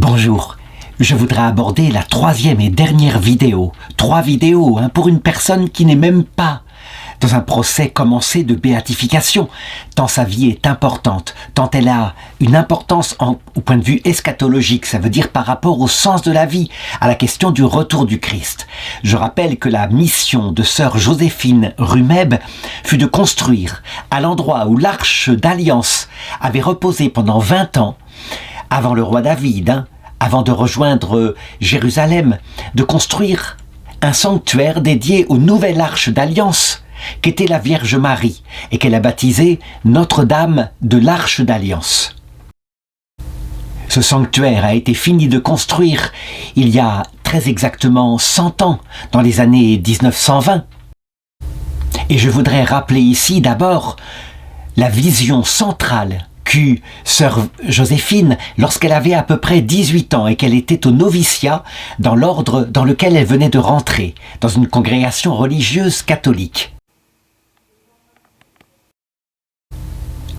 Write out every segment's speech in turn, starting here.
Bonjour, je voudrais aborder la troisième et dernière vidéo. 3 vidéos pour une personne qui n'est même pas dans un procès commencé de béatification, tant sa vie est importante, tant elle a une importance au point de vue eschatologique, ça veut dire par rapport au sens de la vie, à la question du retour du Christ. Je rappelle que la mission de sœur Joséphine Rumeb fut de construire à l'endroit où l'arche d'alliance avait reposé pendant 20 ans, avant le roi David, avant de rejoindre Jérusalem, de construire un sanctuaire dédié aux nouvelles arches d'alliance qu'était la Vierge Marie et qu'elle a baptisé Notre-Dame de l'Arche d'Alliance. Ce sanctuaire a été fini de construire il y a très exactement 100 ans, dans les années 1920. Et je voudrais rappeler ici d'abord la vision centrale qu'eut sœur Joséphine lorsqu'elle avait à peu près 18 ans et qu'elle était au noviciat dans l'ordre dans lequel elle venait de rentrer, dans une congrégation religieuse catholique.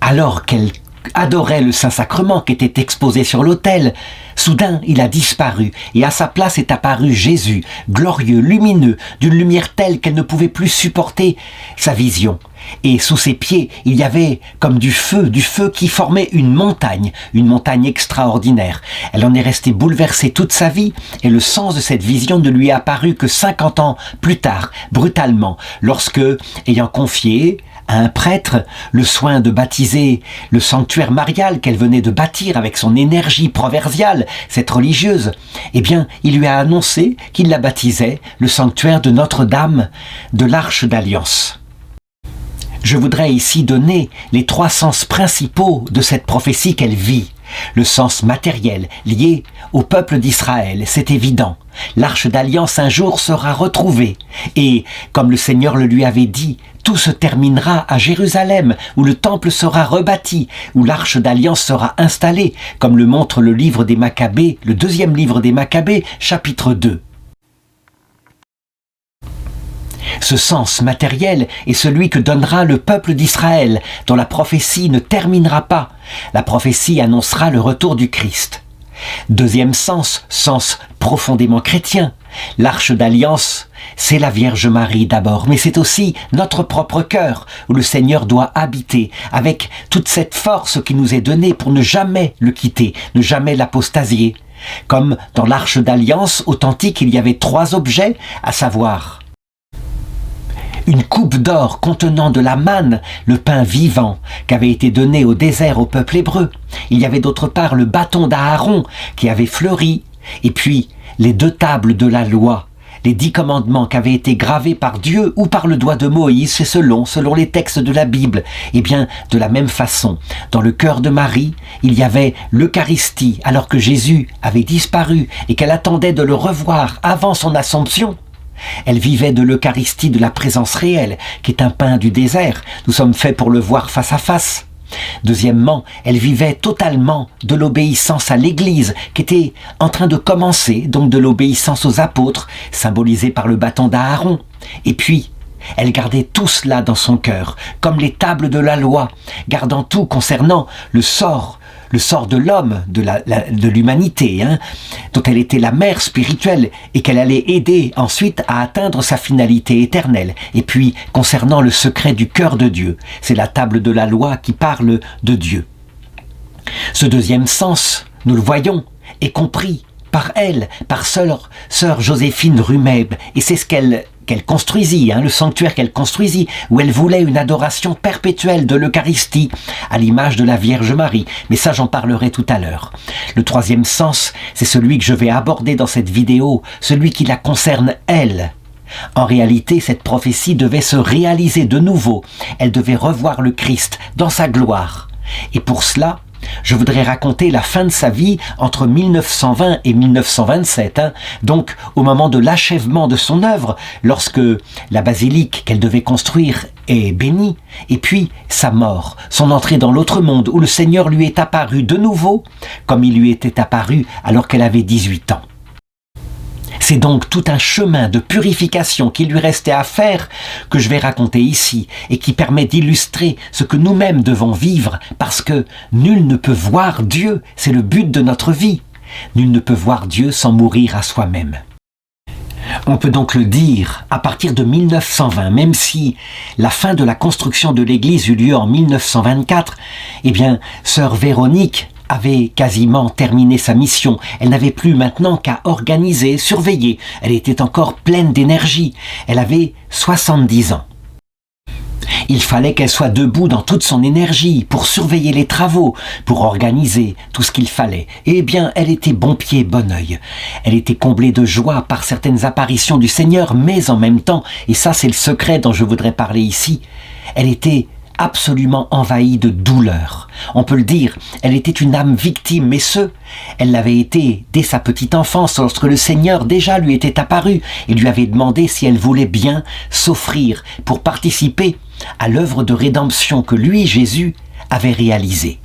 Alors qu'elle adorait le Saint-Sacrement qui était exposé sur l'autel, soudain il a disparu et à sa place est apparu Jésus, glorieux, lumineux, d'une lumière telle qu'elle ne pouvait plus supporter sa vision. Et sous ses pieds, il y avait comme du feu qui formait une montagne extraordinaire. Elle en est restée bouleversée toute sa vie et le sens de cette vision ne lui est apparu que 50 ans plus tard, brutalement, lorsque, ayant confié à un prêtre le soin de baptiser le sanctuaire marial qu'elle venait de bâtir avec son énergie proversiale, cette religieuse, eh bien, il lui a annoncé qu'il la baptisait le sanctuaire de Notre-Dame de l'Arche d'Alliance. Je voudrais ici donner les 3 sens principaux de cette prophétie qu'elle vit. Le sens matériel, lié au peuple d'Israël, c'est évident. L'Arche d'Alliance un jour sera retrouvée. Et, comme le Seigneur le lui avait dit, tout se terminera à Jérusalem, où le temple sera rebâti, où l'Arche d'Alliance sera installée, comme le montre le livre des Maccabées, le 2e livre des Maccabées, chapitre 2. Ce sens matériel est celui que donnera le peuple d'Israël, dont la prophétie ne terminera pas. La prophétie annoncera le retour du Christ. 2e sens profondément chrétien. L'Arche d'Alliance, c'est la Vierge Marie d'abord, mais c'est aussi notre propre cœur, où le Seigneur doit habiter, avec toute cette force qui nous est donnée pour ne jamais le quitter, ne jamais l'apostasier. Comme dans l'Arche d'Alliance authentique, il y avait 3 objets, à savoir une coupe d'or contenant de la manne, le pain vivant, qui avait été donné au désert au peuple hébreu. Il y avait d'autre part le bâton d'Aaron qui avait fleuri, et puis les 2 tables de la loi, les 10 commandements qui avaient été gravés par Dieu ou par le doigt de Moïse, c'est selon les textes de la Bible. Eh bien, de la même façon, dans le cœur de Marie, il y avait l'Eucharistie, alors que Jésus avait disparu et qu'elle attendait de le revoir avant son Assomption. Elle vivait de l'Eucharistie, de la présence réelle, qui est un pain du désert. Nous sommes faits pour le voir face à face. Deuxièmement, elle vivait totalement de l'obéissance à l'Église, qui était en train de commencer, donc de l'obéissance aux apôtres, symbolisée par le bâton d'Aaron. Et puis, elle gardait tout cela dans son cœur, comme les tables de la loi, gardant tout concernant le sort de l'homme, de l'humanité, dont elle était la mère spirituelle et qu'elle allait aider ensuite à atteindre sa finalité éternelle. Et puis, concernant le secret du cœur de Dieu, c'est la table de la loi qui parle de Dieu. Ce 2e sens, nous le voyons, est compris par elle, par sœur Joséphine Rumeb, et c'est ce qu'elle construisit, le sanctuaire qu'elle construisit, où elle voulait une adoration perpétuelle de l'Eucharistie, à l'image de la Vierge Marie. Mais ça, j'en parlerai tout à l'heure. Le 3e sens, c'est celui que je vais aborder dans cette vidéo, celui qui la concerne elle. En réalité, cette prophétie devait se réaliser de nouveau. Elle devait revoir le Christ dans sa gloire. Et pour cela, je voudrais raconter la fin de sa vie entre 1920 et 1927, donc au moment de l'achèvement de son œuvre, lorsque la basilique qu'elle devait construire est bénie, et puis sa mort, son entrée dans l'autre monde où le Seigneur lui est apparu de nouveau, comme il lui était apparu alors qu'elle avait 18 ans. C'est donc tout un chemin de purification qu'il lui restait à faire que je vais raconter ici et qui permet d'illustrer ce que nous-mêmes devons vivre parce que nul ne peut voir Dieu, c'est le but de notre vie. Nul ne peut voir Dieu sans mourir à soi-même. On peut donc le dire à partir de 1920, même si la fin de la construction de l'église eut lieu en 1924, eh bien, sœur Véronique avait quasiment terminé sa mission. Elle n'avait plus maintenant qu'à organiser, surveiller. Elle était encore pleine d'énergie. Elle avait 70 ans. Il fallait qu'elle soit debout dans toute son énergie pour surveiller les travaux, pour organiser tout ce qu'il fallait. Eh bien, elle était bon pied, bon œil. Elle était comblée de joie par certaines apparitions du Seigneur, mais en même temps, et ça c'est le secret dont je voudrais parler ici, elle était absolument envahie de douleur. On peut le dire, elle était une âme victime, mais elle l'avait été dès sa petite enfance, lorsque le Seigneur déjà lui était apparu et lui avait demandé si elle voulait bien s'offrir pour participer à l'œuvre de rédemption que lui, Jésus, avait réalisée.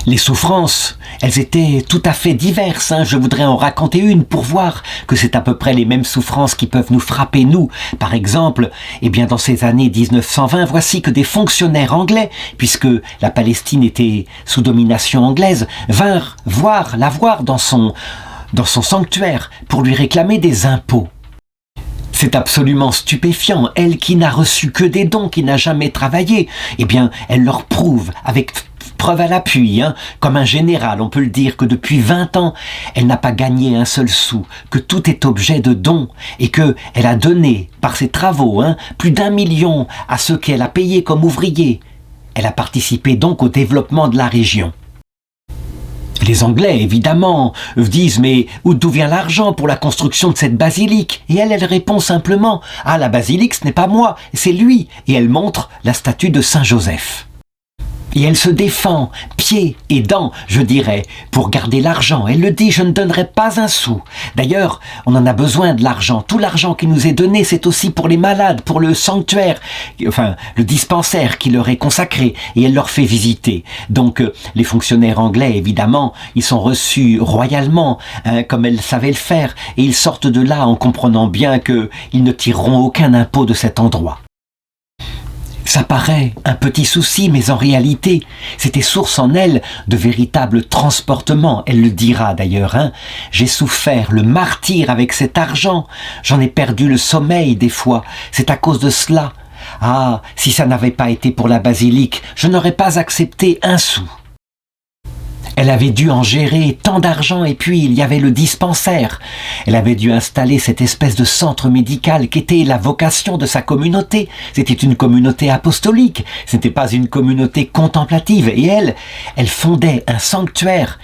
Les souffrances, elles étaient tout à fait diverses. Je voudrais en raconter une pour voir que c'est à peu près les mêmes souffrances qui peuvent nous frapper, nous. Par exemple, dans ces années 1920, voici que des fonctionnaires anglais, puisque la Palestine était sous domination anglaise, vinrent la voir dans son sanctuaire pour lui réclamer des impôts. C'est absolument stupéfiant. Elle qui n'a reçu que des dons, qui n'a jamais travaillé, elle leur prouve avec preuve à l'appui, comme un général, on peut le dire, que depuis 20 ans, elle n'a pas gagné un seul sou, que tout est objet de dons, et que elle a donné, par ses travaux, plus d'1 million à ceux qu'elle a payés comme ouvriers. Elle a participé donc au développement de la région. Les Anglais, évidemment, disent « Mais d'où vient l'argent pour la construction de cette basilique ?» Et elle répond simplement « Ah, la basilique, ce n'est pas moi, c'est lui !» Et elle montre la statue de Saint Joseph. Et elle se défend, pieds et dents, je dirais, pour garder l'argent. Elle le dit, je ne donnerai pas un sou. D'ailleurs, on en a besoin de l'argent. Tout l'argent qui nous est donné, c'est aussi pour les malades, pour le sanctuaire, le dispensaire qui leur est consacré. Et elle leur fait visiter. Donc, les fonctionnaires anglais, évidemment, ils sont reçus royalement, comme elle savait le faire. Et ils sortent de là en comprenant bien qu'ils ne tireront aucun impôt de cet endroit. Ça paraît un petit souci, mais en réalité, c'était source en elle de véritables transportements. Elle le dira d'ailleurs, J'ai souffert le martyre avec cet argent. J'en ai perdu le sommeil des fois. C'est à cause de cela. Ah, si ça n'avait pas été pour la basilique, je n'aurais pas accepté un sou. Elle avait dû en gérer tant d'argent et puis il y avait le dispensaire. Elle avait dû installer cette espèce de centre médical qui était la vocation de sa communauté. C'était une communauté apostolique, ce n'était pas une communauté contemplative. Et elle fondait un sanctuaire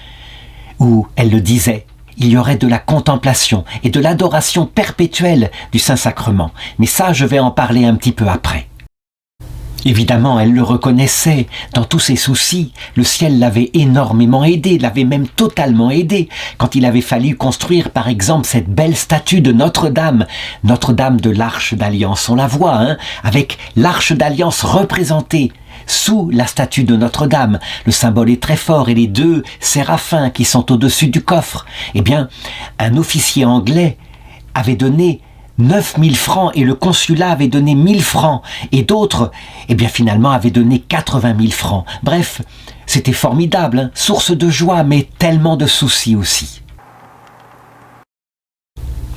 où, elle le disait, il y aurait de la contemplation et de l'adoration perpétuelle du Saint-Sacrement. Mais ça, je vais en parler un petit peu après. Évidemment, elle le reconnaissait dans tous ses soucis. Le ciel l'avait énormément aidé, l'avait même totalement aidé. Quand il avait fallu construire, par exemple, cette belle statue de Notre-Dame de l'Arche d'Alliance, on la voit, avec l'Arche d'Alliance représentée sous la statue de Notre-Dame. Le symbole est très fort et les 2 séraphins qui sont au-dessus du coffre. Un officier anglais avait donné 9000 francs et le consulat avait donné 1000 francs et d'autres, finalement avaient donné 80 000 francs. Bref, c'était formidable, source de joie mais tellement de soucis aussi.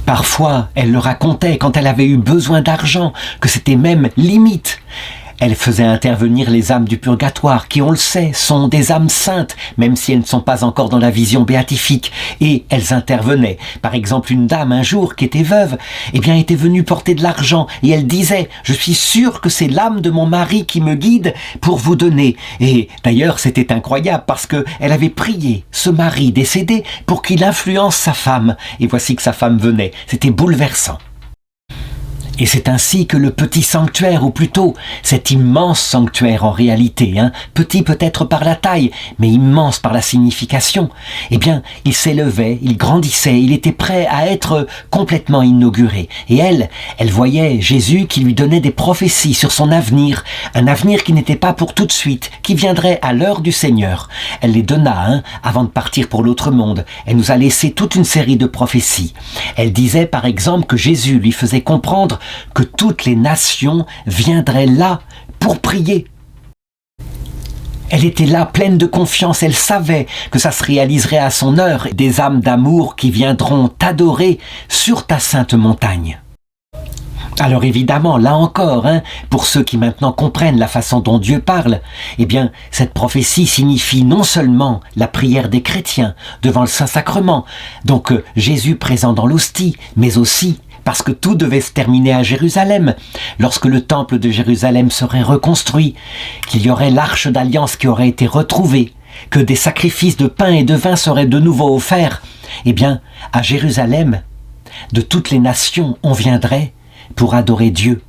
Parfois, elle le racontait quand elle avait eu besoin d'argent, que c'était même limite. Elle faisait intervenir les âmes du purgatoire, qui, on le sait, sont des âmes saintes, même si elles ne sont pas encore dans la vision béatifique. Et elles intervenaient. Par exemple, une dame, un jour, qui était veuve, était venue porter de l'argent. Et elle disait, je suis sûre que c'est l'âme de mon mari qui me guide pour vous donner. Et d'ailleurs, c'était incroyable, parce que elle avait prié ce mari décédé pour qu'il influence sa femme. Et voici que sa femme venait. C'était bouleversant. Et c'est ainsi que le petit sanctuaire, ou plutôt cet immense sanctuaire en réalité, petit peut-être par la taille, mais immense par la signification, il s'élevait, il grandissait, il était prêt à être complètement inauguré. Et elle voyait Jésus qui lui donnait des prophéties sur son avenir, un avenir qui n'était pas pour tout de suite, qui viendrait à l'heure du Seigneur. Elle les donna, avant de partir pour l'autre monde. Elle nous a laissé toute une série de prophéties. Elle disait par exemple que Jésus lui faisait comprendre que toutes les nations viendraient là pour prier. Elle était là, pleine de confiance, elle savait que ça se réaliserait à son heure, des âmes d'amour qui viendront t'adorer sur ta sainte montagne. Alors évidemment, là encore, pour ceux qui maintenant comprennent la façon dont Dieu parle, eh bien, cette prophétie signifie non seulement la prière des chrétiens devant le Saint-Sacrement, donc Jésus présent dans l'hostie, mais aussi parce que tout devait se terminer à Jérusalem, lorsque le temple de Jérusalem serait reconstruit, qu'il y aurait l'arche d'alliance qui aurait été retrouvée, que des sacrifices de pain et de vin seraient de nouveau offerts. Eh bien, à Jérusalem, de toutes les nations, on viendrait pour adorer Dieu.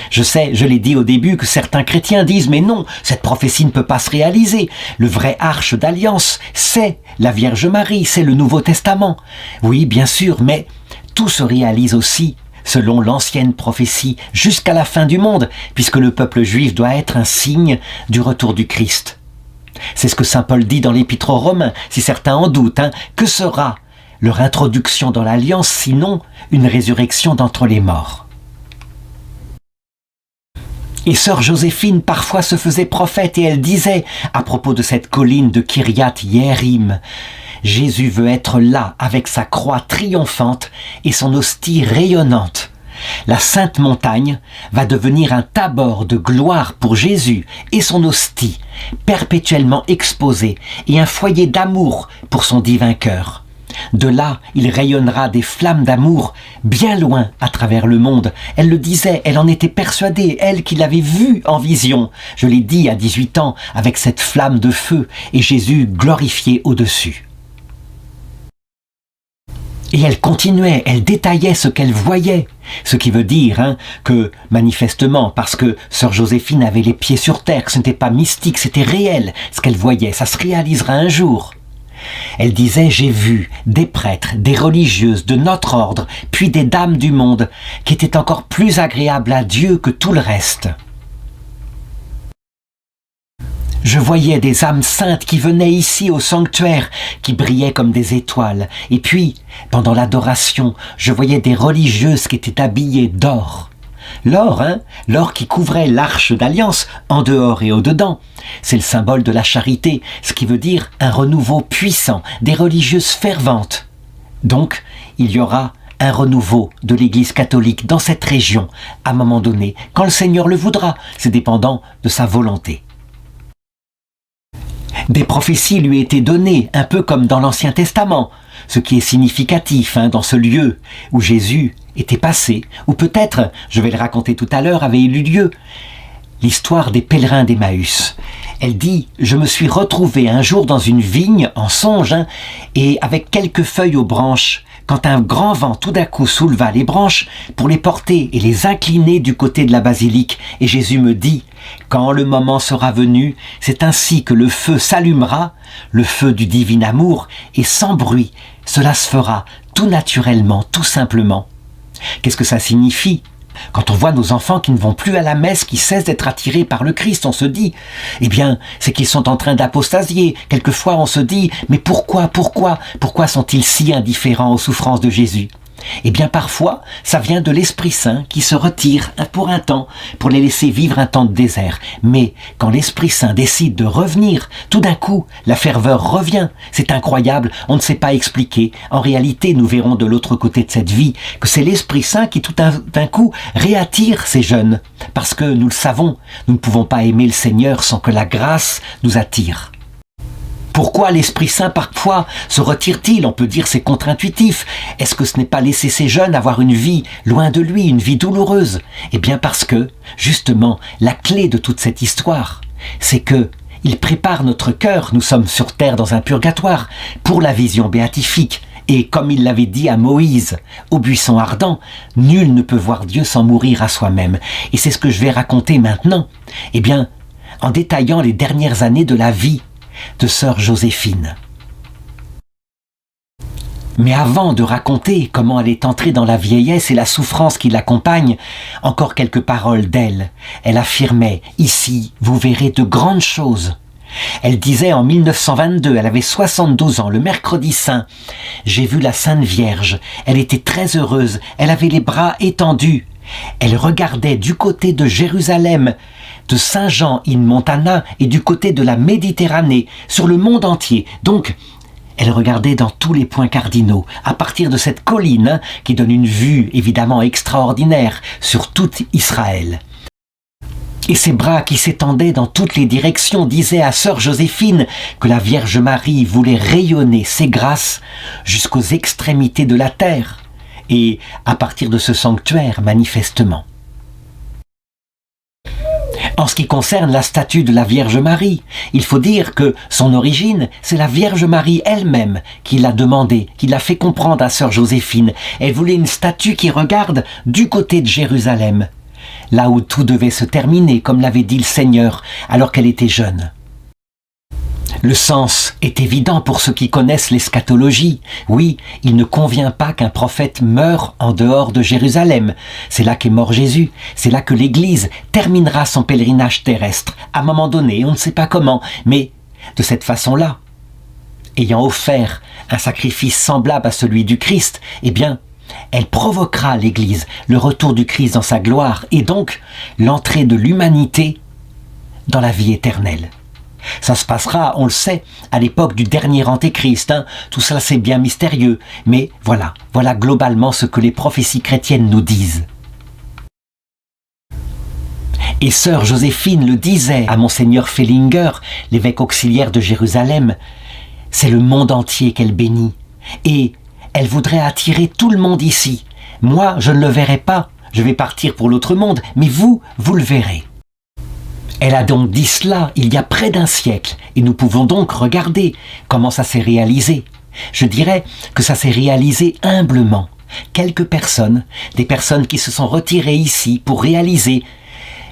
Je sais, je l'ai dit au début, que certains chrétiens disent « Mais non, cette prophétie ne peut pas se réaliser. Le vrai arche d'alliance, c'est la Vierge Marie, c'est le Nouveau Testament. » Oui, bien sûr, mais tout se réalise aussi selon l'ancienne prophétie jusqu'à la fin du monde, puisque le peuple juif doit être un signe du retour du Christ. C'est ce que saint Paul dit dans l'Épître aux Romains, si certains en doutent. Que sera leur introduction dans l'Alliance, sinon une résurrection d'entre les morts? Et sœur Joséphine parfois se faisait prophète et elle disait, à propos de cette colline de Kiryat Yerim, Jésus veut être là avec sa croix triomphante et son hostie rayonnante. La sainte montagne va devenir un tabor de gloire pour Jésus et son hostie, perpétuellement exposée, et un foyer d'amour pour son divin cœur. De là, il rayonnera des flammes d'amour bien loin à travers le monde. Elle le disait, elle en était persuadée, elle qui l'avait vu en vision. Je l'ai dit à 18 ans, avec cette flamme de feu et Jésus glorifié au-dessus. Et elle continuait, elle détaillait ce qu'elle voyait. Ce qui veut dire que, manifestement, parce que sœur Joséphine avait les pieds sur terre, que ce n'était pas mystique, c'était réel, ce qu'elle voyait, ça se réalisera un jour. Elle disait, j'ai vu des prêtres, des religieuses de notre ordre, puis des dames du monde, qui étaient encore plus agréables à Dieu que tout le reste. Je voyais des âmes saintes qui venaient ici au sanctuaire, qui brillaient comme des étoiles. Et puis, pendant l'adoration, je voyais des religieuses qui étaient habillées d'or. L'or, l'or qui couvrait l'arche d'alliance, en dehors et au dedans. C'est le symbole de la charité, ce qui veut dire un renouveau puissant, des religieuses ferventes. Donc, il y aura un renouveau de l'Église catholique dans cette région, à un moment donné, quand le Seigneur le voudra, c'est dépendant de sa volonté. Des prophéties lui étaient données, un peu comme dans l'Ancien Testament, ce qui est significatif dans ce lieu où Jésus était passé, ou peut-être, je vais le raconter tout à l'heure, avait eu lieu, l'histoire des pèlerins d'Emmaüs. Elle dit « Je me suis retrouvé un jour dans une vigne, en songe, et avec quelques feuilles aux branches, quand un grand vent tout d'un coup souleva les branches pour les porter et les incliner du côté de la basilique. Et Jésus me dit, quand le moment sera venu, c'est ainsi que le feu s'allumera, le feu du divin amour, et sans bruit, cela se fera tout naturellement, tout simplement. » Qu'est-ce que ça signifie ? Quand on voit nos enfants qui ne vont plus à la messe, qui cessent d'être attirés par le Christ, on se dit, eh bien, c'est qu'ils sont en train d'apostasier. Quelquefois, on se dit, mais pourquoi sont-ils si indifférents aux souffrances de Jésus ? Eh bien, parfois, ça vient de l'Esprit Saint qui se retire pour un temps, pour les laisser vivre un temps de désert. Mais quand l'Esprit Saint décide de revenir, tout d'un coup, la ferveur revient. C'est incroyable, on ne sait pas expliquer. En réalité, nous verrons de l'autre côté de cette vie que c'est l'Esprit Saint qui tout d'un coup réattire ces jeunes. Parce que nous le savons, nous ne pouvons pas aimer le Seigneur sans que la grâce nous attire. Pourquoi l'Esprit Saint parfois se retire-t-il ? On peut dire c'est contre-intuitif. Est-ce que ce n'est pas laisser ces jeunes avoir une vie loin de lui, une vie douloureuse ? Eh bien parce que, justement, la clé de toute cette histoire, c'est que il prépare notre cœur, nous sommes sur terre dans un purgatoire, pour la vision béatifique. Et comme il l'avait dit à Moïse, au buisson ardent, nul ne peut voir Dieu sans mourir à soi-même. Et c'est ce que je vais raconter maintenant. Eh bien, en détaillant les dernières années de la vie de sœur Joséphine. Mais avant de raconter comment elle est entrée dans la vieillesse et la souffrance qui l'accompagne, encore quelques paroles d'elle. Elle affirmait « Ici, vous verrez de grandes choses ». Elle disait en 1922, elle avait 72 ans, le mercredi saint, « J'ai vu la Sainte Vierge, elle était très heureuse, elle avait les bras étendus. Elle regardait du côté de Jérusalem, de Saint-Jean in Montana et du côté de la Méditerranée, sur le monde entier. Donc, elle regardait dans tous les points cardinaux, à partir de cette colline qui donne une vue évidemment extraordinaire sur tout Israël. Et ses bras qui s'étendaient dans toutes les directions disaient à sœur Joséphine que la Vierge Marie voulait rayonner ses grâces jusqu'aux extrémités de la terre, et à partir de ce sanctuaire manifestement. En ce qui concerne la statue de la Vierge Marie, il faut dire que son origine, c'est la Vierge Marie elle-même qui l'a demandé, qui l'a fait comprendre à sœur Joséphine. Elle voulait une statue qui regarde du côté de Jérusalem, là où tout devait se terminer, comme l'avait dit le Seigneur, alors qu'elle était jeune. Le sens est évident pour ceux qui connaissent l'eschatologie. Oui, il ne convient pas qu'un prophète meure en dehors de Jérusalem. C'est là qu'est mort Jésus. C'est là que l'Église terminera son pèlerinage terrestre. À un moment donné, on ne sait pas comment, mais de cette façon-là, ayant offert un sacrifice semblable à celui du Christ, eh bien, elle provoquera l'Église, le retour du Christ dans sa gloire, et donc l'entrée de l'humanité dans la vie éternelle. Ça se passera, on le sait, à l'époque du dernier Antéchrist. Tout cela c'est bien mystérieux, mais voilà globalement ce que les prophéties chrétiennes nous disent. Et sœur Joséphine le disait à Monseigneur Fellinger, l'évêque auxiliaire de Jérusalem, c'est le monde entier qu'elle bénit, et elle voudrait attirer tout le monde ici. Moi, je ne le verrai pas, je vais partir pour l'autre monde, mais vous le verrez. Elle a donc dit cela il y a près d'un siècle, et nous pouvons donc regarder comment ça s'est réalisé. Je dirais que ça s'est réalisé humblement. Quelques personnes, des personnes qui se sont retirées ici pour réaliser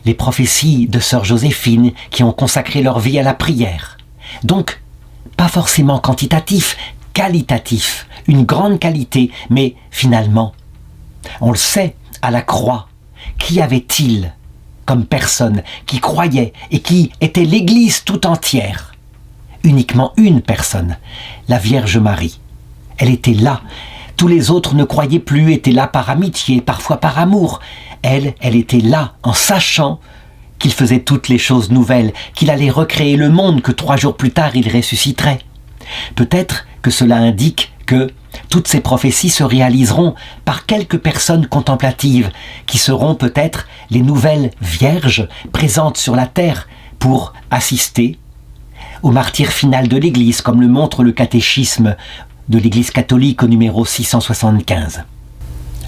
les prophéties de sœur Joséphine, qui ont consacré leur vie à la prière. Donc, pas forcément quantitatif, qualitatif, une grande qualité, mais finalement, on le sait, à la croix, qu'y avait-il comme personne qui croyait et qui était l'Église tout entière? Uniquement une personne, la Vierge Marie. Elle était là. Tous les autres ne croyaient plus, étaient là par amitié, parfois par amour. Elle était là en sachant qu'il faisait toutes les choses nouvelles, qu'il allait recréer le monde, que 3 jours plus tard il ressusciterait. Peut-être que cela indique que toutes ces prophéties se réaliseront par quelques personnes contemplatives qui seront peut-être les nouvelles vierges présentes sur la terre pour assister au martyre final de l'Église, comme le montre le catéchisme de l'Église catholique au numéro 675.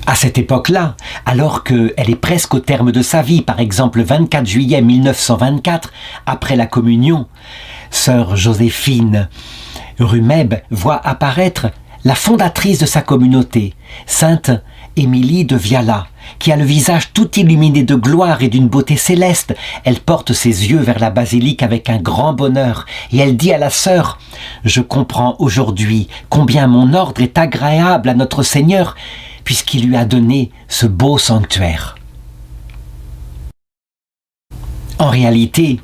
À cette époque-là, alors qu'elle est presque au terme de sa vie, par exemple le 24 juillet 1924, après la communion, sœur Joséphine Rumeb voit apparaître la fondatrice de sa communauté, sainte Émilie de Viala, qui a le visage tout illuminé de gloire et d'une beauté céleste. Elle porte ses yeux vers la basilique avec un grand bonheur, et elle dit à la sœur: « Je comprends aujourd'hui combien mon ordre est agréable à notre Seigneur, puisqu'il lui a donné ce beau sanctuaire. » En réalité,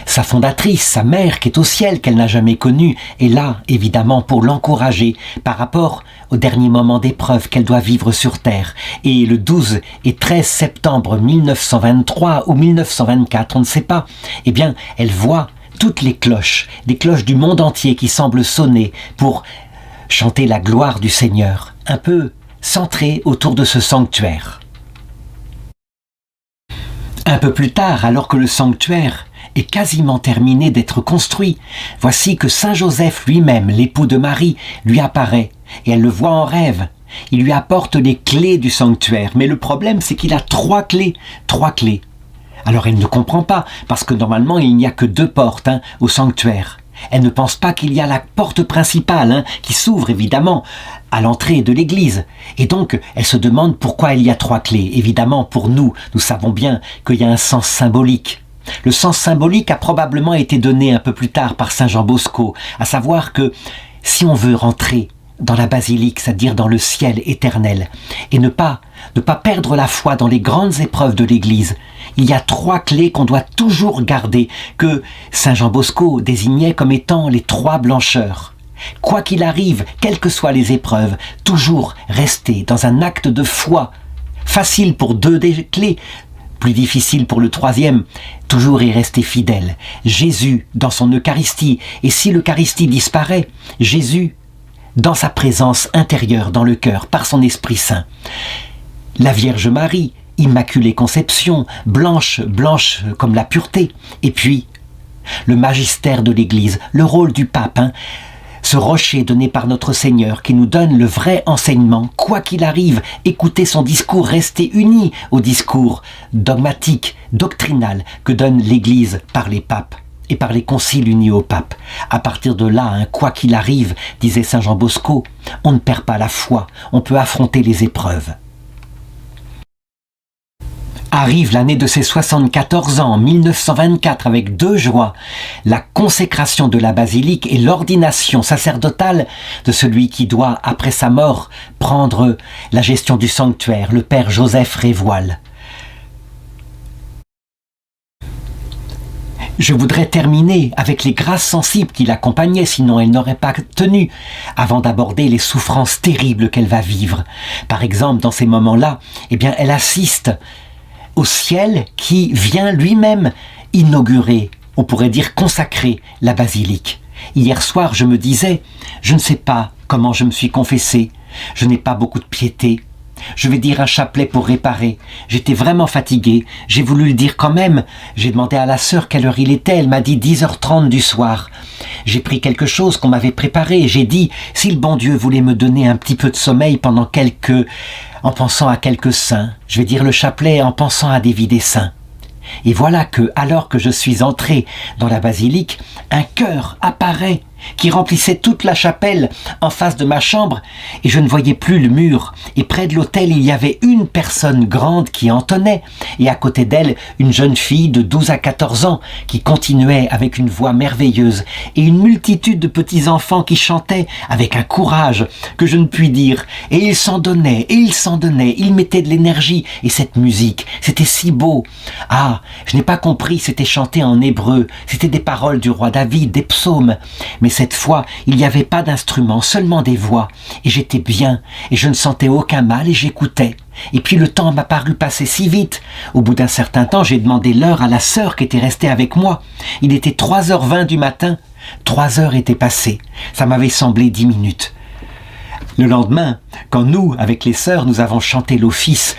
sa fondatrice, sa mère qui est au ciel, qu'elle n'a jamais connue, est là, évidemment, pour l'encourager par rapport au dernier moment d'épreuve qu'elle doit vivre sur terre. Et le 12 et 13 septembre 1923 ou 1924, on ne sait pas, eh bien, elle voit toutes les cloches du monde entier qui semblent sonner pour chanter la gloire du Seigneur, un peu centrée autour de ce sanctuaire. Un peu plus tard, alors que le sanctuaire est quasiment terminé d'être construit, voici que Saint Joseph lui-même, l'époux de Marie, lui apparaît, et elle le voit en rêve. Il lui apporte les clés du sanctuaire, mais le problème c'est qu'il a 3 clés. Alors elle ne comprend pas, parce que normalement il n'y a que 2 portes au sanctuaire. Elle ne pense pas qu'il y a la porte principale, qui s'ouvre évidemment à l'entrée de l'église. Et donc, elle se demande pourquoi il y a 3 clés. Évidemment, pour nous savons bien qu'il y a un sens symbolique. Le sens symbolique a probablement été donné un peu plus tard par Saint Jean Bosco, à savoir que si on veut rentrer dans la basilique, c'est-à-dire dans le ciel éternel, et ne pas perdre la foi dans les grandes épreuves de l'Église, il y a 3 clés qu'on doit toujours garder, que Saint Jean Bosco désignait comme étant les 3 blancheurs. Quoi qu'il arrive, quelles que soient les épreuves, toujours rester dans un acte de foi. Facile pour 2 des clés, Plus difficile pour le troisième, toujours y rester fidèle. Jésus dans son Eucharistie, et si l'Eucharistie disparaît, Jésus dans sa présence intérieure dans le cœur, par son Esprit Saint. La Vierge Marie, Immaculée Conception, blanche comme la pureté. Et puis, le magistère de l'Église, le rôle du pape, ce rocher donné par notre Seigneur qui nous donne le vrai enseignement, quoi qu'il arrive, écoutez son discours, restez unis au discours dogmatique, doctrinal que donne l'Église par les papes et par les conciles unis au pape. À partir de là, quoi qu'il arrive, disait saint Jean Bosco, on ne perd pas la foi, on peut affronter les épreuves. Arrive l'année de ses 74 ans, en 1924, avec deux joies, la consécration de la basilique et l'ordination sacerdotale de celui qui doit, après sa mort, prendre la gestion du sanctuaire, le père Joseph Révoil. Je voudrais terminer avec les grâces sensibles qui l'accompagnaient, sinon elle n'aurait pas tenu, avant d'aborder les souffrances terribles qu'elle va vivre. Par exemple, dans ces moments-là, elle assiste au ciel qui vient lui-même inaugurer, on pourrait dire consacrer la basilique. Hier soir, je me disais, je ne sais pas comment je me suis confessé, je n'ai pas beaucoup de piété, je vais dire un chapelet pour réparer. J'étais vraiment fatigué, j'ai voulu le dire quand même. J'ai demandé à la sœur quelle heure il était, elle m'a dit 10h30 du soir. J'ai pris quelque chose qu'on m'avait préparé et j'ai dit, si le bon Dieu voulait me donner un petit peu de sommeil en pensant à quelques saints, je vais dire le chapelet en pensant à des vies des saints. Et voilà que, alors que je suis entré dans la basilique, un chœur apparaît qui remplissait toute la chapelle en face de ma chambre et je ne voyais plus le mur. Et près de l'autel, il y avait une personne grande qui entonnait et à côté d'elle, une jeune fille de 12 à 14 ans qui continuait avec une voix merveilleuse et une multitude de petits enfants qui chantaient avec un courage que je ne puis dire. Et ils s'en donnaient, et ils s'en donnaient, ils mettaient de l'énergie et cette musique, c'était si beau. Ah, je n'ai pas compris, c'était chanté en hébreu, c'était des paroles du roi David, des psaumes. Mais cette fois, il n'y avait pas d'instrument, seulement des voix. Et j'étais bien, et je ne sentais aucun mal, et j'écoutais. Et puis le temps m'a paru passer si vite. Au bout d'un certain temps, j'ai demandé l'heure à la sœur qui était restée avec moi. Il était 3h20 du matin. 3 heures étaient passées. Ça m'avait semblé 10 minutes. Le lendemain, quand nous, avec les sœurs, nous avons chanté l'office,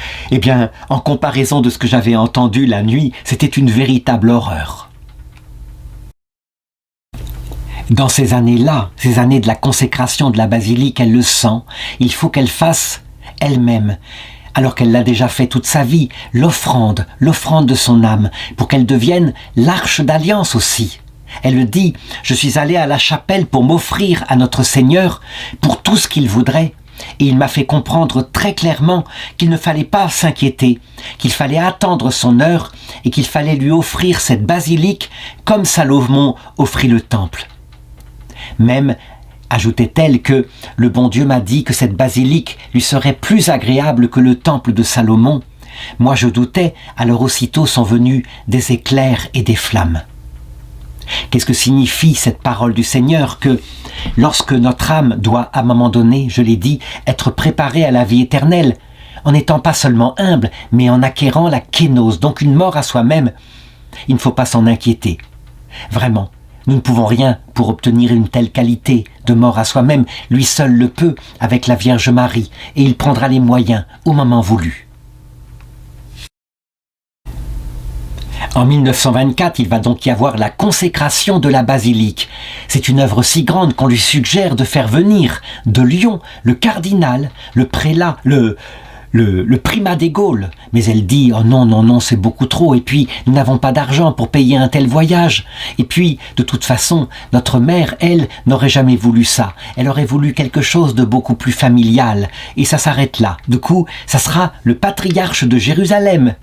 en comparaison de ce que j'avais entendu la nuit, c'était une véritable horreur. Dans ces années-là, ces années de la consécration de la basilique, elle le sent. Il faut qu'elle fasse elle-même, alors qu'elle l'a déjà fait toute sa vie, l'offrande de son âme, pour qu'elle devienne l'arche d'alliance aussi. Elle le dit, je suis allée à la chapelle pour m'offrir à notre Seigneur pour tout ce qu'il voudrait. Et il m'a fait comprendre très clairement qu'il ne fallait pas s'inquiéter, qu'il fallait attendre son heure et qu'il fallait lui offrir cette basilique comme Salomon offrit le temple. Même, ajoutait-elle, que le bon Dieu m'a dit que cette basilique lui serait plus agréable que le temple de Salomon. Moi je doutais, alors aussitôt sont venus des éclairs et des flammes. Qu'est-ce que signifie cette parole du Seigneur que lorsque notre âme doit, à un moment donné, je l'ai dit, être préparée à la vie éternelle, en n'étant pas seulement humble, mais en acquérant la kénose, donc une mort à soi-même, il ne faut pas s'en inquiéter. Vraiment. Nous ne pouvons rien pour obtenir une telle qualité de mort à soi-même. Lui seul le peut avec la Vierge Marie et il prendra les moyens au moment voulu. En 1924, il va donc y avoir la consécration de la basilique. C'est une œuvre si grande qu'on lui suggère de faire venir de Lyon le cardinal, le prélat, le primat des Gaules. Mais elle dit, oh non, c'est beaucoup trop. Et puis, nous n'avons pas d'argent pour payer un tel voyage. Et puis, de toute façon, notre mère, elle, n'aurait jamais voulu ça. Elle aurait voulu quelque chose de beaucoup plus familial. Et ça s'arrête là. Du coup, ça sera le patriarche de Jérusalem.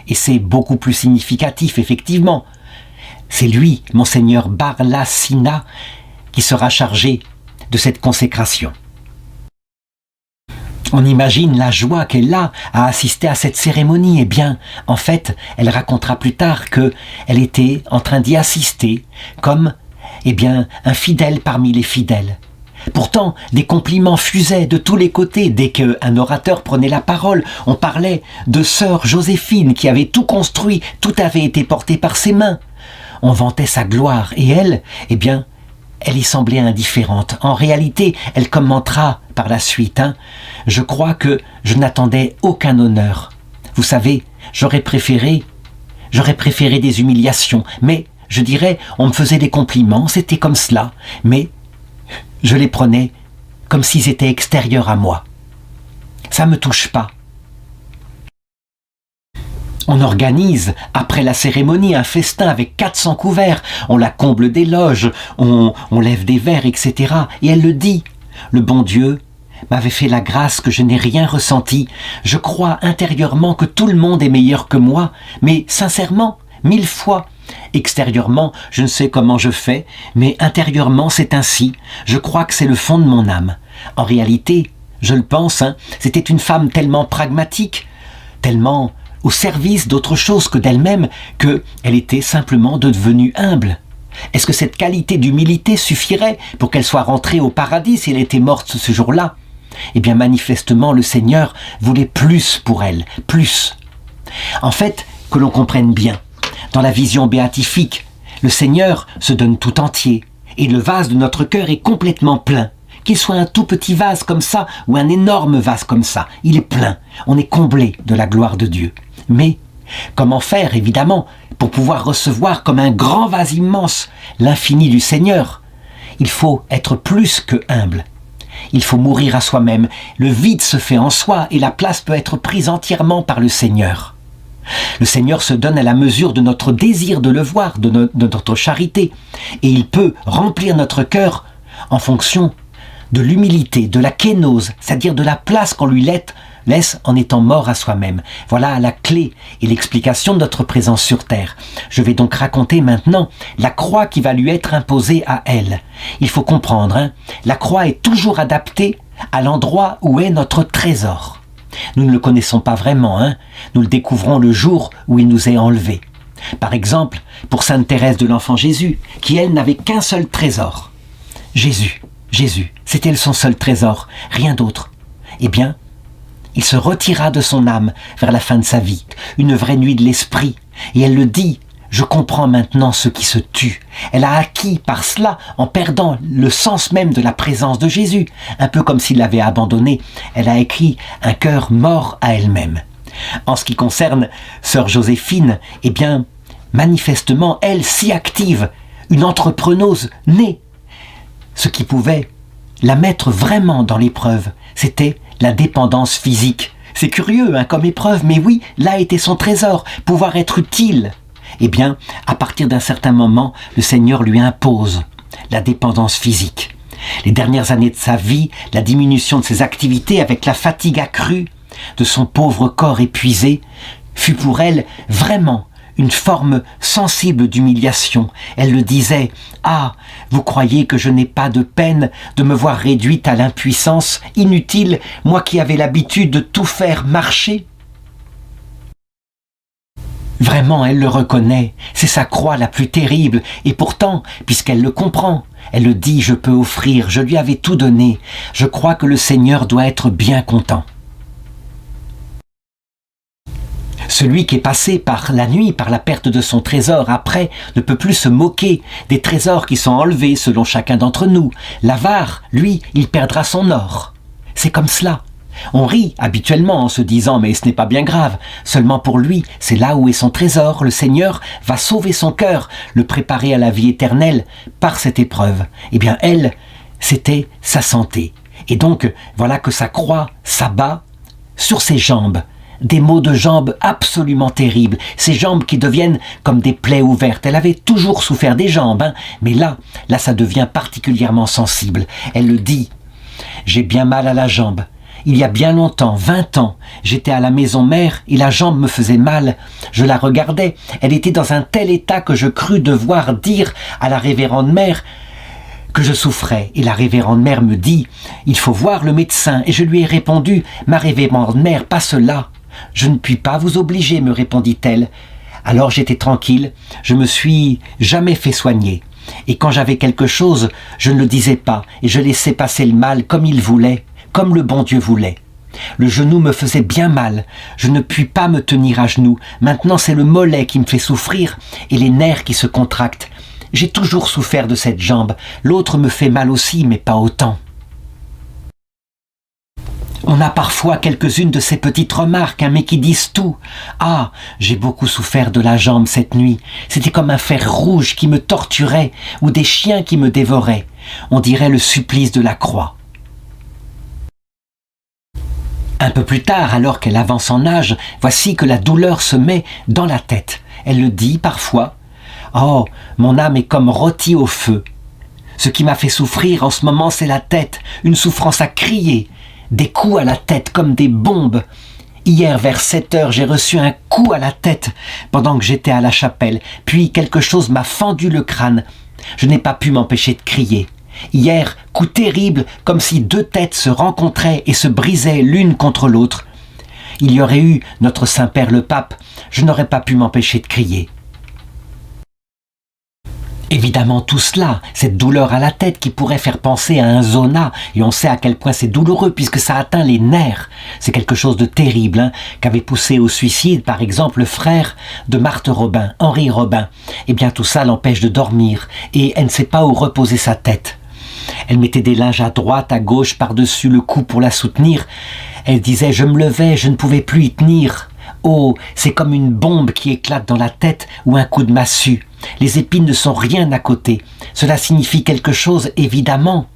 Et c'est beaucoup plus significatif, effectivement. C'est lui, Monseigneur Barlassina, qui sera chargé de cette consécration. On imagine la joie qu'elle a à assister à cette cérémonie. En fait, elle racontera plus tard qu'elle était en train d'y assister comme, un fidèle parmi les fidèles. Pourtant, des compliments fusaient de tous les côtés. Dès qu'un orateur prenait la parole, on parlait de sœur Joséphine qui avait tout construit, tout avait été porté par ses mains. On vantait sa gloire et elle, eh bien, elle y semblait indifférente. En réalité, elle commentera par la suite. Je crois que je n'attendais aucun honneur. Vous savez, j'aurais préféré des humiliations, mais je dirais, on me faisait des compliments, c'était comme cela, mais je les prenais comme s'ils étaient extérieurs à moi. Ça me touche pas. On organise, après la cérémonie, un festin avec 400 couverts. On la comble d'éloges, on lève des verres, etc. Et elle le dit. Le bon Dieu m'avait fait la grâce que je n'ai rien ressenti. Je crois intérieurement que tout le monde est meilleur que moi, mais sincèrement, 1000 fois. Extérieurement, je ne sais comment je fais, mais intérieurement, c'est ainsi. Je crois que c'est le fond de mon âme. En réalité, je le pense, c'était une femme tellement pragmatique, tellement au service d'autre chose que d'elle-même, qu'elle était simplement devenue humble. Est-ce que cette qualité d'humilité suffirait pour qu'elle soit rentrée au paradis si elle était morte ce jour-là? Eh bien, manifestement, le Seigneur voulait plus pour elle, plus. En fait, que l'on comprenne bien, dans la vision béatifique, le Seigneur se donne tout entier, et le vase de notre cœur est complètement plein. Qu'il soit un tout petit vase comme ça, ou un énorme vase comme ça, il est plein, on est comblé de la gloire de Dieu. Mais comment faire, évidemment, pour pouvoir recevoir comme un grand vase immense l'infini du Seigneur? Il faut être plus que humble. Il faut mourir à soi-même. Le vide se fait en soi et la place peut être prise entièrement par le Seigneur. Le Seigneur se donne à la mesure de notre désir de le voir, de notre charité. Et il peut remplir notre cœur en fonction de l'humilité, de la kénose, c'est-à-dire de la place qu'on lui laisse en étant mort à soi-même. Voilà la clé et l'explication de notre présence sur terre. Je vais donc raconter maintenant la croix qui va lui être imposée à elle. Il faut comprendre, la croix est toujours adaptée à l'endroit où est notre trésor. Nous ne le connaissons pas vraiment, nous le découvrons le jour où il nous est enlevé. Par exemple, pour Sainte Thérèse de l'Enfant Jésus, qui elle n'avait qu'un seul trésor. Jésus, c'était son seul trésor, rien d'autre. Eh bien, il se retira de son âme vers la fin de sa vie, une vraie nuit de l'esprit. Et elle le dit, je comprends maintenant ce qui se tue. Elle a acquis par cela, en perdant le sens même de la présence de Jésus. Un peu comme s'il l'avait abandonné, elle a écrit un cœur mort à elle-même. En ce qui concerne sœur Joséphine, eh bien, manifestement, elle, si active, une entrepreneuse née, ce qui pouvait la mettre vraiment dans l'épreuve, c'était la dépendance physique. C'est curieux comme épreuve, mais oui, là était son trésor, pouvoir être utile. Eh bien, à partir d'un certain moment, le Seigneur lui impose la dépendance physique. Les dernières années de sa vie, la diminution de ses activités avec la fatigue accrue de son pauvre corps épuisé, fut pour elle vraiment une forme sensible d'humiliation. Elle le disait, « Ah, vous croyez que je n'ai pas de peine de me voir réduite à l'impuissance inutile, moi qui avais l'habitude de tout faire marcher ?» Vraiment, elle le reconnaît, c'est sa croix la plus terrible, et pourtant, puisqu'elle le comprend, elle le dit, « Je peux offrir, je lui avais tout donné, je crois que le Seigneur doit être bien content. » Celui qui est passé par la nuit, par la perte de son trésor, après, ne peut plus se moquer des trésors qui sont enlevés selon chacun d'entre nous. L'avare, lui, il perdra son or. C'est comme cela. On rit habituellement en se disant « mais ce n'est pas bien grave ». Seulement pour lui, c'est là où est son trésor. Le Seigneur va sauver son cœur, le préparer à la vie éternelle par cette épreuve. Eh bien, elle, c'était sa santé. Et donc, voilà que sa croix s'abat sur ses jambes. Des maux de jambes absolument terribles, ces jambes qui deviennent comme des plaies ouvertes. Elle avait toujours souffert des jambes, mais là, ça devient particulièrement sensible. Elle le dit, « J'ai bien mal à la jambe. Il y a bien longtemps, 20 ans, j'étais à la maison mère et la jambe me faisait mal. Je la regardais, elle était dans un tel état que je crus devoir dire à la révérende mère que je souffrais. Et la révérende mère me dit, « Il faut voir le médecin. » Et je lui ai répondu, « Ma révérende mère, pas cela. Je ne puis pas vous obliger, me répondit-elle. Alors j'étais tranquille, je me suis jamais fait soigner. et quand j'avais quelque chose, je ne le disais pas, et je laissais passer le mal comme il voulait, comme le bon Dieu voulait. Le genou me faisait bien mal, je ne puis pas me tenir à genoux, maintenant c'est le mollet qui me fait souffrir, et les nerfs qui se contractent. J'ai toujours souffert de cette jambe, l'autre me fait mal aussi, mais pas autant. On a parfois quelques-unes de ces petites remarques, mais qui disent tout. Ah, j'ai beaucoup souffert de la jambe cette nuit. C'était comme un fer rouge qui me torturait, ou des chiens qui me dévoraient. On dirait le supplice de la croix. Un peu plus tard, alors qu'elle avance en âge, voici que la douleur se met dans la tête. Elle le dit parfois. Oh, mon âme est comme rôtie au feu. Ce qui m'a fait souffrir en ce moment, c'est la tête, une souffrance à crier. Des coups à la tête comme des bombes. Hier, vers 7 heures, j'ai reçu un coup à la tête pendant que j'étais à la chapelle. Puis quelque chose m'a fendu le crâne. Je n'ai pas pu m'empêcher de crier. Hier, coup terrible, comme si deux têtes se rencontraient et se brisaient l'une contre l'autre. Il y aurait eu notre Saint-Père le Pape, je n'aurais pas pu m'empêcher de crier. Évidemment tout cela, cette douleur à la tête qui pourrait faire penser à un zona, et on sait à quel point c'est douloureux puisque ça atteint les nerfs. C'est quelque chose de terrible, qu'avait poussé au suicide par exemple le frère de Marthe Robin, Henri Robin. Eh bien tout ça l'empêche de dormir et elle ne sait pas où reposer sa tête. Elle mettait des linges à droite, à gauche, par-dessus le cou pour la soutenir. Elle disait « je me levais, je ne pouvais plus y tenir ». Oh, c'est comme une bombe qui éclate dans la tête ou un coup de massue. Les épines ne sont rien à côté. Cela signifie quelque chose, évidemment,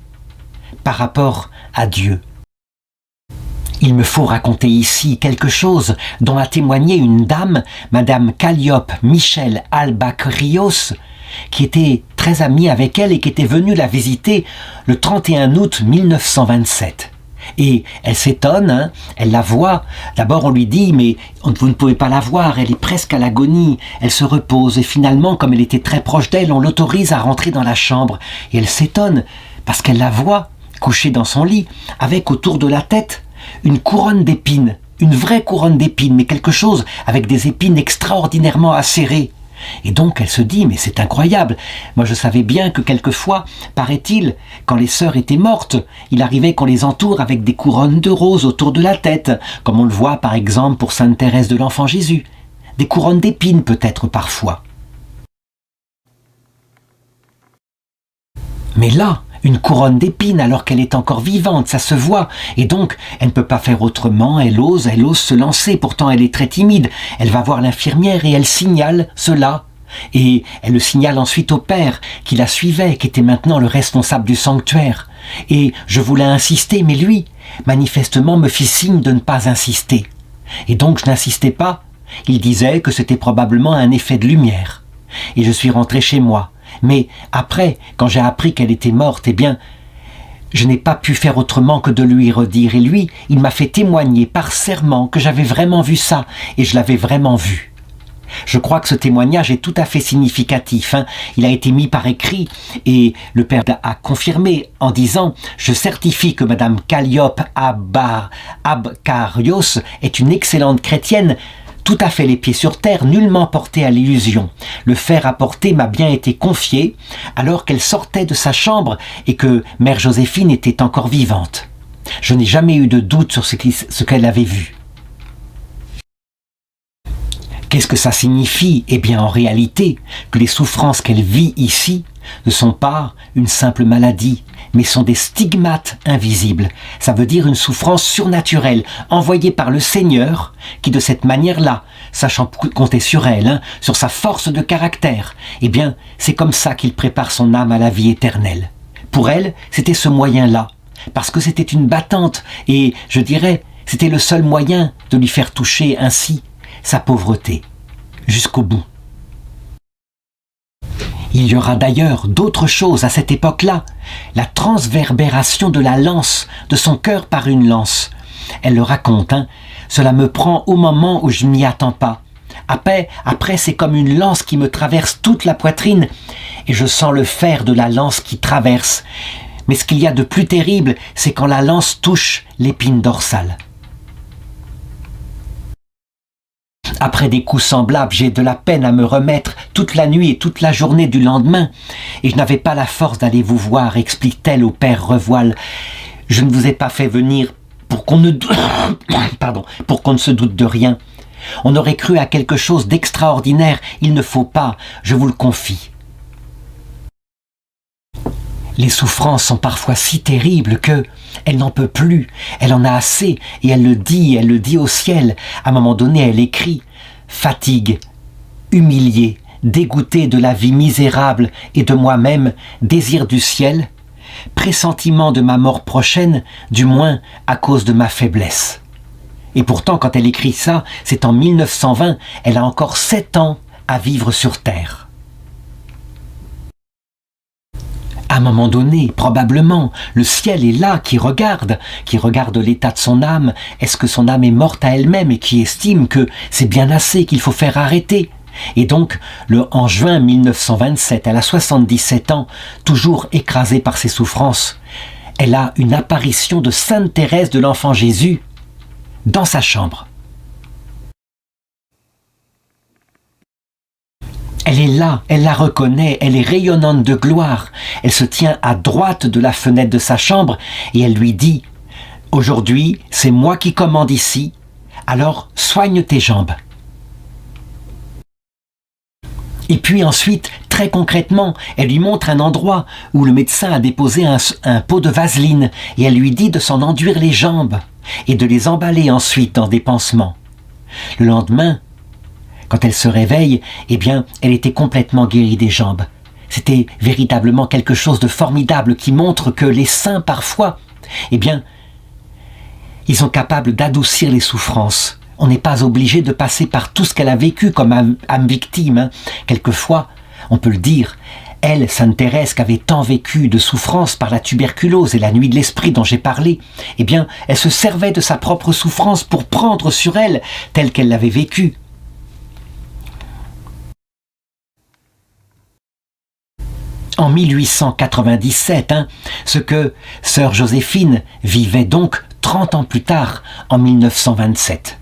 par rapport à Dieu. Il me faut raconter ici quelque chose dont a témoigné une dame, Madame Calliope Michel Albacrios, qui était très amie avec elle et qui était venue la visiter le 31 août 1927. Et elle s'étonne, elle la voit. D'abord on lui dit « mais vous ne pouvez pas la voir, elle est presque à l'agonie, elle se repose ». Et finalement, comme elle était très proche d'elle, on l'autorise à rentrer dans la chambre. Et elle s'étonne parce qu'elle la voit couchée dans son lit avec autour de la tête une couronne d'épines, une vraie couronne d'épines, mais quelque chose avec des épines extraordinairement acérées. Et donc elle se dit, mais c'est incroyable, moi je savais bien que quelquefois, paraît-il, quand les sœurs étaient mortes, il arrivait qu'on les entoure avec des couronnes de roses autour de la tête, comme on le voit par exemple pour Sainte Thérèse de l'Enfant Jésus, des couronnes d'épines peut-être parfois. Mais là, une couronne d'épines alors qu'elle est encore vivante, ça se voit, et donc elle ne peut pas faire autrement, elle ose se lancer, pourtant elle est très timide, elle va voir l'infirmière et elle signale cela, et elle le signale ensuite au père qui la suivait, qui était maintenant le responsable du sanctuaire, et je voulais insister, mais lui, manifestement me fit signe de ne pas insister, et donc je n'insistais pas, il disait que c'était probablement un effet de lumière, et je suis rentré chez moi. Mais après, quand j'ai appris qu'elle était morte, eh bien, je n'ai pas pu faire autrement que de lui redire. Et lui, il m'a fait témoigner par serment que j'avais vraiment vu ça, et je l'avais vraiment vu. Je crois que ce témoignage est tout à fait significatif. Il a été mis par écrit, et le père a confirmé en disant « Je certifie que Madame Calliope Abcarios est une excellente chrétienne, tout à fait les pieds sur terre, nullement portée à l'illusion. Le fer apporté m'a bien été confié alors qu'elle sortait de sa chambre et que Mère Joséphine était encore vivante. Je n'ai jamais eu de doute sur ce qu'elle avait vu. » Qu'est-ce que ça signifie? Eh bien, en réalité, que les souffrances qu'elle vit ici ne sont pas une simple maladie, mais sont des stigmates invisibles. Ça veut dire une souffrance surnaturelle, envoyée par le Seigneur, qui de cette manière-là, sachant compter sur elle, sur sa force de caractère, eh bien, c'est comme ça qu'il prépare son âme à la vie éternelle. Pour elle, c'était ce moyen-là, parce que c'était une battante, et, je dirais, c'était le seul moyen de lui faire toucher ainsi sa pauvreté, jusqu'au bout. Il y aura d'ailleurs d'autres choses à cette époque-là, la transverbération de la lance, de son cœur par une lance. Elle le raconte, cela me prend au moment où je ne m'y attends pas. Après, c'est comme une lance qui me traverse toute la poitrine, et je sens le fer de la lance qui traverse. Mais ce qu'il y a de plus terrible, c'est quand la lance touche l'épine dorsale. Après des coups semblables, j'ai de la peine à me remettre toute la nuit et toute la journée du lendemain, et je n'avais pas la force d'aller vous voir, explique-t-elle au père Revoile. Je ne vous ai pas fait venir pour qu'on ne pour qu'on ne se doute de rien. On aurait cru à quelque chose d'extraordinaire. Il ne faut pas, je vous le confie. Les souffrances sont parfois si terribles que elle n'en peut plus, elle en a assez, et elle le dit au ciel. À un moment donné, elle écrit « Fatigue, humiliée, dégoûtée de la vie misérable et de moi-même, désir du ciel, pressentiment de ma mort prochaine, du moins à cause de ma faiblesse. » Et pourtant, quand elle écrit ça, c'est en 1920, elle a encore 7 ans à vivre sur Terre. À un moment donné, probablement, le ciel est là, qui regarde l'état de son âme. Est-ce que son âme est morte à elle-même et qui estime que c'est bien assez, qu'il faut faire arrêter? Et donc, en juin 1927, elle a 77 ans, toujours écrasée par ses souffrances, elle a une apparition de Sainte Thérèse de l'Enfant Jésus dans sa chambre. Elle est là, elle la reconnaît, elle est rayonnante de gloire. Elle se tient à droite de la fenêtre de sa chambre et elle lui dit « Aujourd'hui, c'est moi qui commande ici, alors soigne tes jambes. » Et puis ensuite, très concrètement, elle lui montre un endroit où le médecin a déposé un pot de vaseline et elle lui dit de s'en enduire les jambes et de les emballer ensuite dans des pansements. Le lendemain, quand elle se réveille, eh bien, elle était complètement guérie des jambes. C'était véritablement quelque chose de formidable qui montre que les saints, parfois, eh bien, ils sont capables d'adoucir les souffrances. On n'est pas obligé de passer par tout ce qu'elle a vécu comme âme victime, hein. Quelquefois, on peut le dire, elle, Sainte Thérèse, qui avait tant vécu de souffrances par la tuberculose et la nuit de l'esprit dont j'ai parlé, eh bien, elle se servait de sa propre souffrance pour prendre sur elle telle qu'elle l'avait vécue. En 1897, ce que sœur Joséphine vivait donc 30 ans plus tard, en 1927.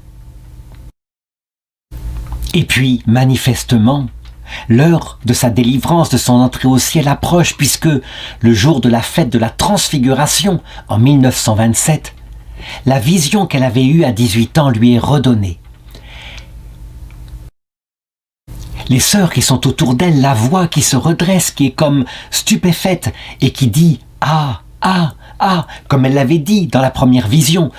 Et puis, manifestement, l'heure de sa délivrance, de son entrée au ciel approche, puisque le jour de la fête de la Transfiguration, en 1927, la vision qu'elle avait eue à 18 ans lui est redonnée. Les sœurs qui sont autour d'elle la voient, qui se redresse, qui est comme stupéfaite et qui dit « Ah, ah, ah !» comme elle l'avait dit dans la première vision.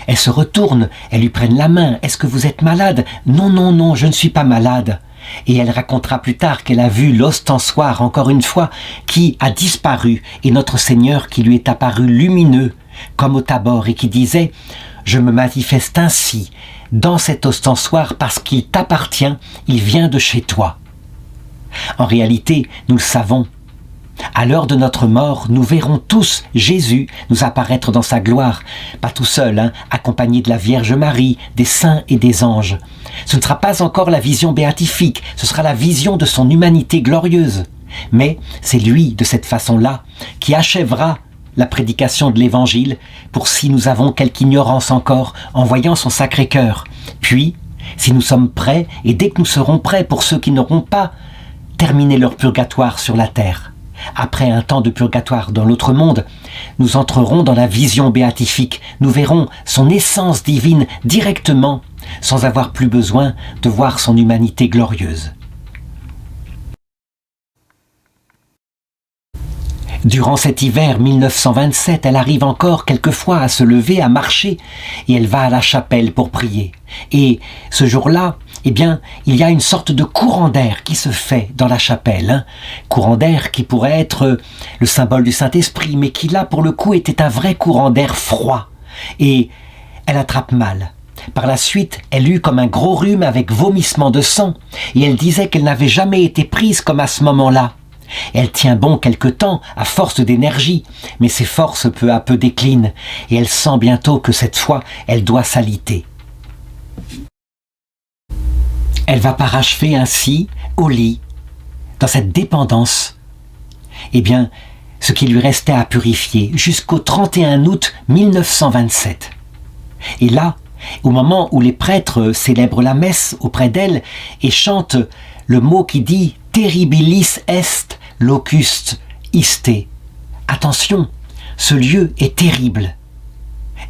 Elles se retournent, elles lui prennent la main. « Est-ce que vous êtes malade ?»« Non, non, non, je ne suis pas malade. » Et elle racontera plus tard qu'elle a vu l'ostensoir, encore une fois, qui a disparu, et notre Seigneur qui lui est apparu lumineux, comme au Tabor, et qui disait « Je me manifeste ainsi, dans cet ostensoir parce qu'il t'appartient, il vient de chez toi. » En réalité, nous le savons, à l'heure de notre mort, nous verrons tous Jésus nous apparaître dans sa gloire, pas tout seul, accompagné de la Vierge Marie, des saints et des anges. Ce ne sera pas encore la vision béatifique, ce sera la vision de son humanité glorieuse. Mais c'est lui, de cette façon-là, qui achèvera la prédication de l'Évangile, pour si nous avons quelque ignorance encore, en voyant son Sacré-Cœur. Puis, si nous sommes prêts, et dès que nous serons prêts pour ceux qui n'auront pas terminé leur purgatoire sur la terre, après un temps de purgatoire dans l'autre monde, nous entrerons dans la vision béatifique, nous verrons son essence divine directement, sans avoir plus besoin de voir son humanité glorieuse. Durant cet hiver 1927, elle arrive encore quelquefois à se lever, à marcher, et elle va à la chapelle pour prier. Et ce jour-là, eh bien, il y a une sorte de courant d'air qui se fait dans la chapelle. Courant d'air qui pourrait être le symbole du Saint-Esprit, mais qui là, pour le coup, était un vrai courant d'air froid. Et elle attrape mal. Par la suite, elle eut comme un gros rhume avec vomissement de sang, et elle disait qu'elle n'avait jamais été prise comme à ce moment-là. Elle tient bon quelque temps, à force d'énergie, mais ses forces peu à peu déclinent, et elle sent bientôt que cette fois, elle doit s'aliter. Elle va parachever ainsi, au lit, dans cette dépendance, eh bien, ce qui lui restait à purifier, jusqu'au 31 août 1927. Et là, au moment où les prêtres célèbrent la messe auprès d'elle et chantent le mot qui dit terribilis est locus iste. Attention, ce lieu est terrible.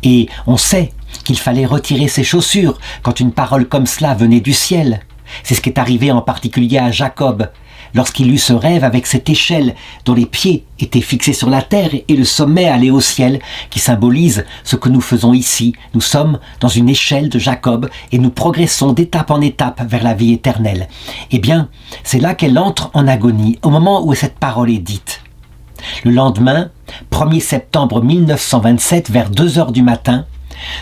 Et on sait qu'il fallait retirer ses chaussures quand une parole comme cela venait du ciel. C'est ce qui est arrivé en particulier à Jacob, lorsqu'il eut ce rêve avec cette échelle dont les pieds étaient fixés sur la terre et le sommet allait au ciel, qui symbolise ce que nous faisons ici. Nous sommes dans une échelle de Jacob et nous progressons d'étape en étape vers la vie éternelle. Eh bien, c'est là qu'elle entre en agonie, au moment où cette parole est dite. Le lendemain, 1er septembre 1927, vers 2 heures du matin,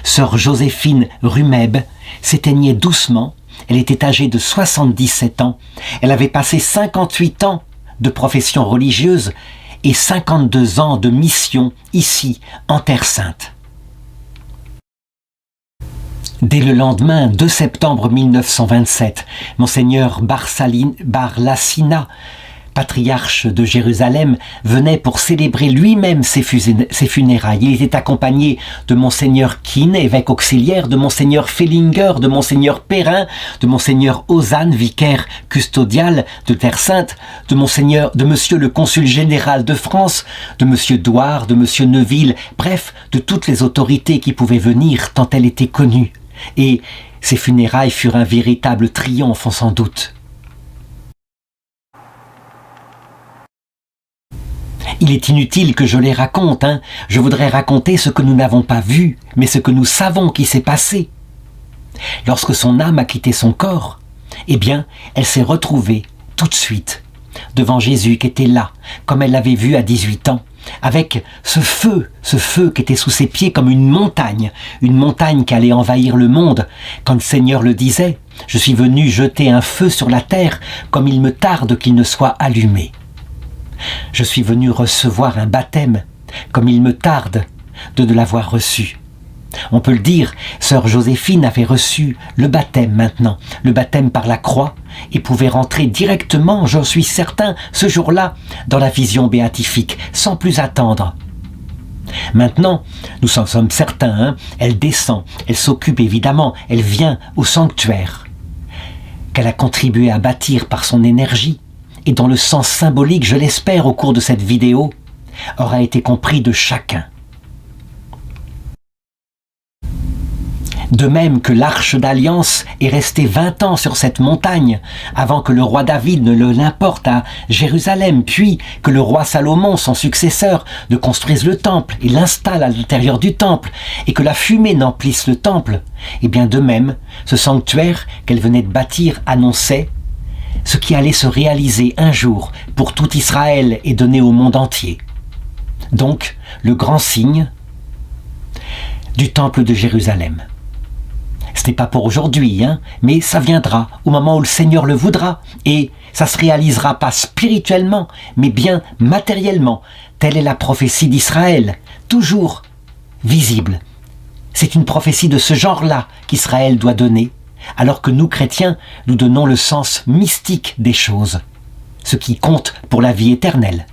sœur Joséphine Rumeb s'éteignait doucement. Elle était âgée de 77 ans. Elle avait passé 58 ans de profession religieuse et 52 ans de mission ici, en Terre Sainte. Dès le lendemain, 2 septembre 1927, Monseigneur Barlassina, patriarche de Jérusalem, venait pour célébrer lui-même ses funérailles. Il était accompagné de Monseigneur Keane, évêque auxiliaire, de Monseigneur Fellinger, de Monseigneur Perrin, de Monseigneur Ozanne, vicaire custodial de Terre Sainte, de Monsieur le Consul général de France, de Monsieur Douard, de Monsieur Neuville, bref, de toutes les autorités qui pouvaient venir tant elles étaient connues. Et ces funérailles furent un véritable triomphe, on s'en doute. Il est inutile que je les raconte, Je voudrais raconter ce que nous n'avons pas vu, mais ce que nous savons qui s'est passé. Lorsque son âme a quitté son corps, eh bien, elle s'est retrouvée tout de suite devant Jésus qui était là, comme elle l'avait vu à 18 ans, avec ce feu qui était sous ses pieds comme une montagne qui allait envahir le monde. Quand le Seigneur le disait, « Je suis venu jeter un feu sur la terre, comme il me tarde qu'il ne soit allumé. » Je suis venu recevoir un baptême, comme il me tarde de l'avoir reçu. On peut le dire, sœur Joséphine avait reçu le baptême maintenant, le baptême par la croix, et pouvait rentrer directement, j'en suis certain, ce jour-là, dans la vision béatifique, sans plus attendre. Maintenant, nous en sommes certains, elle descend, elle s'occupe évidemment, elle vient au sanctuaire, qu'elle a contribué à bâtir par son énergie, et dont le sens symbolique, je l'espère, au cours de cette vidéo, aura été compris de chacun. De même que l'Arche d'Alliance est restée 20 ans sur cette montagne, avant que le roi David ne l'importe à Jérusalem, puis que le roi Salomon, son successeur, ne construise le temple et l'installe à l'intérieur du temple, et que la fumée n'emplisse le temple, et bien de même, ce sanctuaire qu'elle venait de bâtir annonçait ce qui allait se réaliser un jour pour tout Israël et donné au monde entier. Donc, le grand signe du temple de Jérusalem. Ce n'est pas pour aujourd'hui, mais ça viendra au moment où le Seigneur le voudra, et ça se réalisera pas spirituellement, mais bien matériellement. Telle est la prophétie d'Israël, toujours visible. C'est une prophétie de ce genre-là qu'Israël doit donner, alors que nous, chrétiens, nous donnons le sens mystique des choses, ce qui compte pour la vie éternelle.